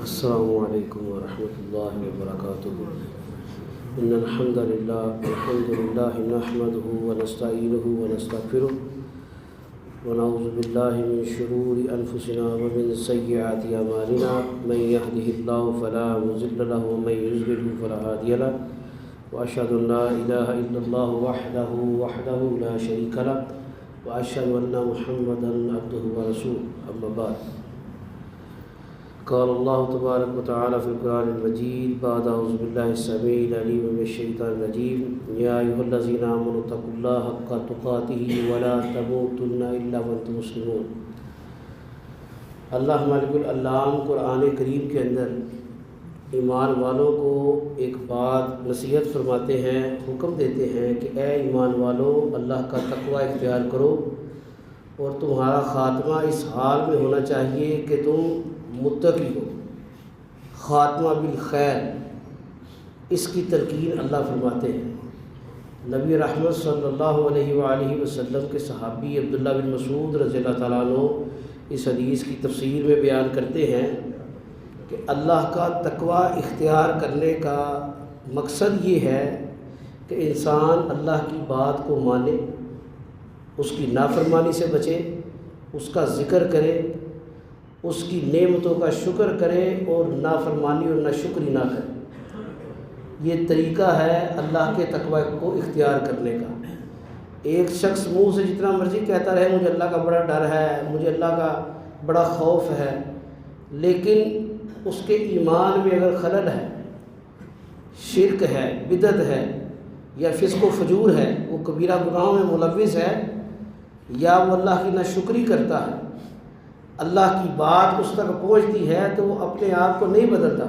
السلام علیکم ورحمۃ اللہ وبرکاتہ۔ ان الحمد للہ نحمده ونستعینه ونستغفره ونعوذ باللہ من شرور انفسنا ومن سیئات اعمالنا من يهده الله فلا مضل له ومن يضلل فلا هادي له واشهد ان لا اله الا الله وحده لا شريك له واشهد ان محمدا عبده ورسوله اما بعد۔ قال اللہ تبارک وتعالی فی القرآن المجید بعد اعوذ باللہ السمیع العلیم من الشیطان الرجیم یا ایھا الذین آمنوا اتقوا اللہ حق تقاتہ ولا تموتن الا وانتم مسلمون۔ اللہ مالک العلام قرآن کریم کے اندر ایمان والوں کو ایک بات نصیحت فرماتے ہیں، حکم دیتے ہیں کہ اے ایمان والو اللہ کا تقوی اختیار کرو اور تمہارا خاتمہ اس حال میں ہونا چاہیے کہ تم متقی ہو، خاتمہ بالخیر، اس کی تلقین اللہ فرماتے ہیں۔ نبی رحمت صلی اللہ علیہ وآلہ وسلم کے صحابی عبداللہ بن مسعود رضی اللہ تعالیٰ عنہ اس حدیث کی تفسیر میں بیان کرتے ہیں کہ اللہ کا تقوی اختیار کرنے کا مقصد یہ ہے کہ انسان اللہ کی بات کو مانے، اس کی نافرمانی سے بچے، اس کا ذکر کرے، اس کی نعمتوں کا شکر کرے اور نافرمانی اور ناشکری نہ کرے۔ یہ طریقہ ہے اللہ کے تقوی کو اختیار کرنے کا۔ ایک شخص منہ سے جتنا مرضی کہتا رہے مجھے اللہ کا بڑا ڈر ہے، مجھے اللہ کا بڑا خوف ہے، لیکن اس کے ایمان میں اگر خلل ہے، شرک ہے، بدعت ہے یا فسق و فجور ہے، وہ کبیرہ گناہوں میں ملوث ہے، یا وہ اللہ کی ناشکری کرتا ہے، اللہ کی بات اس تک پہنچتی ہے تو وہ اپنے آپ کو نہیں بدلتا،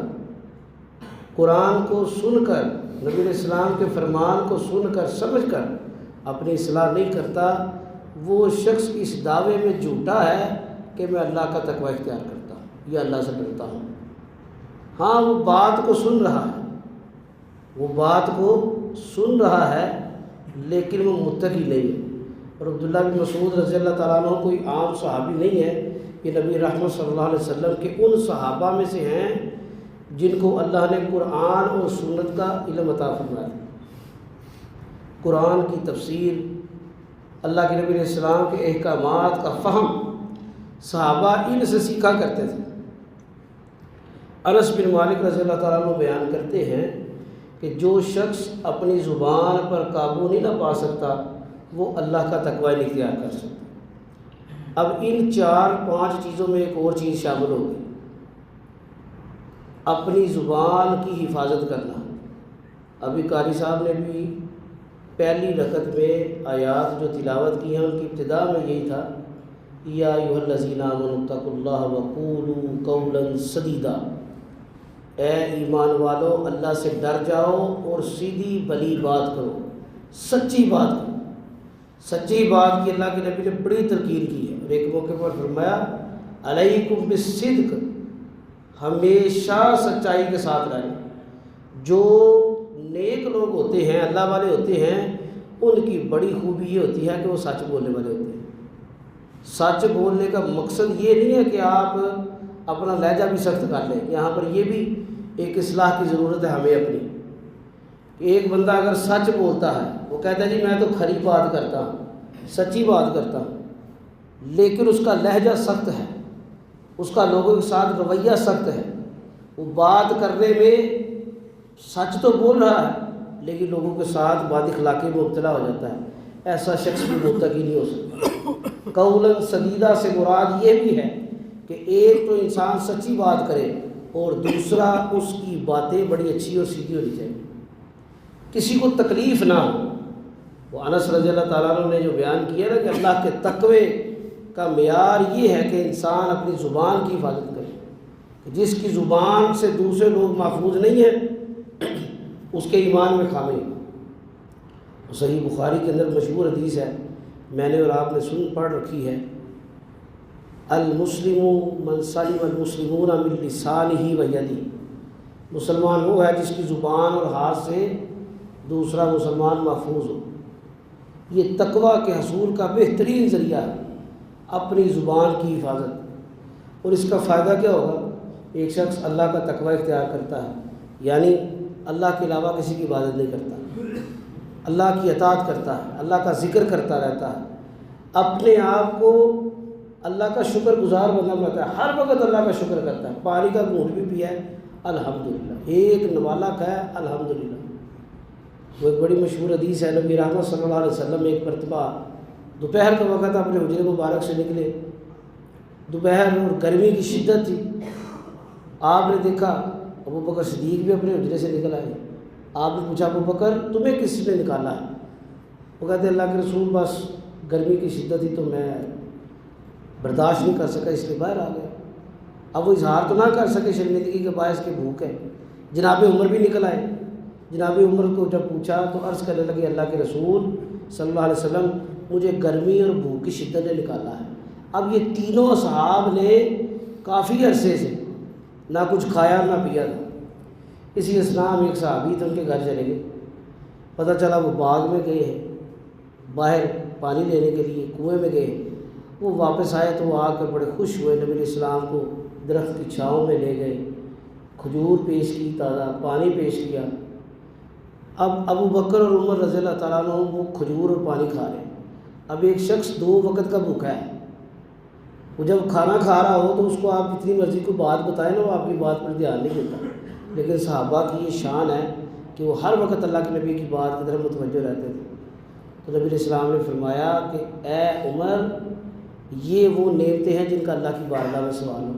قرآن کو سن کر، نبی علیہ السلام کے فرمان کو سن کر سمجھ کر اپنی اصلاح نہیں کرتا، وہ شخص اس دعوے میں جھوٹا ہے کہ میں اللہ کا تقوی اختیار کرتا ہوں یا اللہ سے ڈرتا ہوں۔ ہاں وہ بات کو سن رہا ہے، وہ بات کو سن رہا ہے لیکن وہ متقی نہیں ہے۔ اور عبداللہ بن مسعود رضی اللہ تعالیٰ عنہ کوئی عام صحابی نہیں ہے، یہ نبی رحمت صلی اللہ علیہ وسلم کے ان صحابہ میں سے ہیں جن کو اللہ نے قرآن اور سنت کا علم عطا فرمایا۔ قرآن کی تفسیر، اللہ کے نبی علیہ السلام کے احکامات کا فہم صحابہ ان سے سیکھا کرتے تھے۔ انس بن مالک رضی اللہ تعالیٰ عنہ بیان کرتے ہیں کہ جو شخص اپنی زبان پر قابو نہیں نہ پا سکتا وہ اللہ کا تقوی نہیں اختیار کر سکتا۔ اب ان 4-5 چیزوں میں ایک اور چیز شامل ہو گئی، اپنی زبان کی حفاظت کرنا۔ ابھی قاری صاحب نے بھی پہلی رکعت میں آیات جو تلاوت کی ہیں ان کی ابتدا میں یہی تھا، یا ایھا الذین آمنوا اتقوا اللہ وقولوا قولا سدیدا، اے ایمان والو اللہ سے ڈر جاؤ اور سیدھی بھلی بات کرو، سچی بات کرو۔ سچی بات کی اللہ کے نبی نے بڑی تلقین کی ہے، اور ایک موقع پر فرمایا علیکم بالصدق، ہمیشہ سچائی کے ساتھ رہیں۔ جو نیک لوگ ہوتے ہیں، اللہ والے ہوتے ہیں، ان کی بڑی خوبی یہ ہوتی ہے کہ وہ سچ بولنے والے ہوتے ہیں۔ سچ بولنے کا مقصد یہ نہیں ہے کہ آپ اپنا لہجہ بھی سخت کر لیں، یہاں پر یہ بھی ایک اصلاح کی ضرورت ہے ہمیں اپنی۔ ایک بندہ اگر سچ بولتا ہے، وہ کہتا ہے جی میں تو کھری بات کرتا ہوں، سچی بات کرتا ہوں، لیکن اس کا لہجہ سخت ہے، اس کا لوگوں کے ساتھ رویہ سخت ہے، وہ بات کرنے میں سچ تو بول رہا ہے لیکن لوگوں کے ساتھ بد اخلاقی میں مبتلا ہو جاتا ہے، ایسا شخص بھی متقی نہیں ہو سکتا۔ قولا سدیدا سے مراد یہ بھی ہے کہ ایک تو انسان سچی بات کرے اور دوسرا اس کی باتیں بڑی اچھی اور سیدھی ہونی چاہیے، کسی کو تکلیف نہ ہو۔ وہ انس رضی اللہ تعالیٰ عنہ نے جو بیان کیا نا کہ اللہ کے تقوی کا معیار یہ ہے کہ انسان اپنی زبان کی حفاظت کرے، کہ جس کی زبان سے دوسرے لوگ محفوظ نہیں ہیں اس کے ایمان میں خامی ہے۔ صحیح بخاری کے اندر مشہور حدیث ہے، میں نے اور آپ نے پڑھ رکھی ہے، المسلم من سلم المسلمون من لسانہ و یدہ، مسلمان وہ ہے جس کی زبان اور ہاتھ سے دوسرا مسلمان محفوظ ہو۔ یہ تقوی کے حصول کا بہترین ذریعہ ہے، اپنی زبان کی حفاظت۔ اور اس کا فائدہ کیا ہوگا ایک شخص اللہ کا تقوی اختیار کرتا ہے، یعنی اللہ کے علاوہ کسی کی عبادت نہیں کرتا، اللہ کی اطاعت کرتا ہے، اللہ کا ذکر کرتا رہتا ہے، اپنے آپ کو اللہ کا شکر گزار بننا پڑتا ہے، ہر وقت اللہ کا شکر کرتا ہے، پانی کا گھونٹ بھی پیا ہے الحمدللہ، ایک نوالا کا ہے الحمدللہ۔ وہ ایک بڑی مشہور حدیث ہے، نبی رحمت صلی اللہ علیہ وسلم ایک مرتبہ دوپہر کا وقت اپنے حجرے مبارک سے نکلے، دوپہر اور گرمی کی شدت تھی، آپ نے دیکھا ابو بکر صدیق بھی اپنے حجرے سے نکل آئے، آپ نے پوچھا ابو بکر تمہیں کس نے نکالا ہے؟ وہ کہتے ہیں اللہ کے رسول بس گرمی کی شدت تھی تو میں برداشت نہیں کر سکا اس لیے باہر آ گیا۔ اب وہ اظہار تو نہ کر سکے شرمندگی کے باعث کے بھوک ہے۔ جناب عمر بھی نکل آئے، جناب عمر کو جب پوچھا تو عرض کرنے لگے اللہ کے رسول صلی اللہ علیہ وسلم مجھے گرمی اور بھوک کی شدت نے نکالا ہے۔ اب یہ تینوں اصحاب نے کافی عرصے سے نہ کچھ کھایا نہ پیا تھا۔ اسی اسنا میں ایک صحابی تھے، ان کے گھر چلے گئے، پتہ چلا وہ باغ میں گئے ہیں، باہر پانی لینے کے لیے کنویں میں گئے، وہ واپس آئے تو وہ آ کر بڑے خوش ہوئے، نبی علیہ السلام کو درخت کی چھاؤں میں لے گئے، کھجور پیش کی، تازہ پانی پیش کیا۔ اب ابو بکر اور عمر رضی اللہ تعالیٰ عنہ وہ کھجور اور پانی کھا رہے ہیں۔ اب ایک شخص 2 وقت کا بھوکا ہے، وہ جب کھانا کھا رہا ہو تو اس کو آپ جتنی مرضی کو بات بتائیں نا وہ آپ کی بات پر دھیان نہیں دیتا، لیکن صحابہ کی یہ شان ہے کہ وہ ہر وقت اللہ کے نبی کی بات کی طرف متوجہ رہتے تھے۔ تو نبی علیہ السلام نے فرمایا کہ اے عمر یہ وہ نعمتیں ہیں جن کا اللہ کی بارگاہ میں سوال ہو۔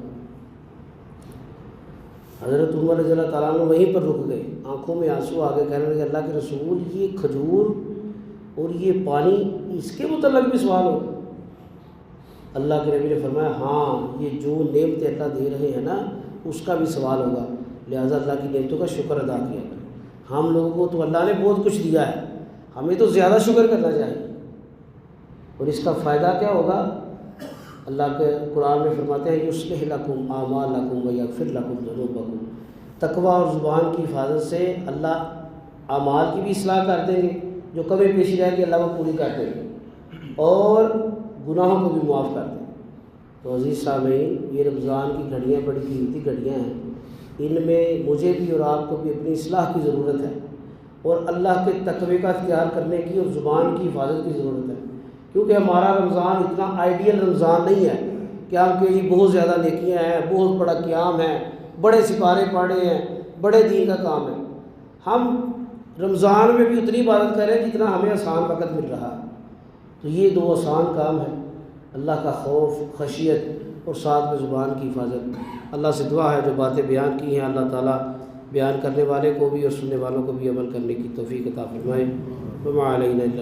حضرت عمر رضی اللہ تعالیٰ عنہ وہیں پر رک گئے، آنکھوں میں آنسو آ گئے، کہنے لگے اللہ کے رسول یہ کھجور اور یہ پانی اس کے متعلق بھی سوال ہو؟ اللہ کے نبی نے فرمایا ہاں یہ جو نعمتیں اللہ دے رہے ہیں نا اس کا بھی سوال ہوگا، لہٰذا اللہ کی نعمتوں کا شکر ادا کیا کریں۔ ہم لوگوں کو تو اللہ نے بہت کچھ دیا ہے، ہمیں تو زیادہ شکر کرنا چاہیے۔ اور اس کا فائدہ کیا ہوگا؟ اللہ کے قرآن میں فرماتے ہیں یصلح لکم اعمالکم ویغفر لکم ذنوبکم، تقوی اور زبان کی حفاظت سے اللہ اعمال کی بھی اصلاح کر دیں گے، جو کمی پیشی رہ گی اللہ وہ پوری کر دیں گے، اور گناہوں کو بھی معاف کر دیں گے۔ تو عزیز سامعین یہ رمضان کی گھڑیاں بڑی قیمتی گھڑیاں ہیں، ان میں مجھے بھی اور آپ کو بھی اپنی اصلاح کی ضرورت ہے، اور اللہ کے تقوی کا اختیار کرنے کی اور زبان کی حفاظت کی ضرورت ہے، کیونکہ ہمارا رمضان اتنا آئیڈیل رمضان نہیں ہے کہ ہم کہ جی بہت زیادہ نیکیاں ہیں، بہت بڑا قیام ہے، بڑے سپارے پڑھے ہیں، بڑے دین کا کام ہے۔ ہم رمضان میں بھی اتنی عبادت کریں جتنا ہمیں آسان وقت مل رہا ہے۔ تو یہ 2 آسان کام ہیں، اللہ کا خوف، خشیت اور ساتھ میں زبان کی حفاظت۔ اللہ سے دعا ہے جو باتیں بیان کی ہیں اللہ تعالیٰ بیان کرنے والے کو بھی اور سننے والوں کو بھی عمل کرنے کی توفیق عطا فرمائے۔ وما علینا الا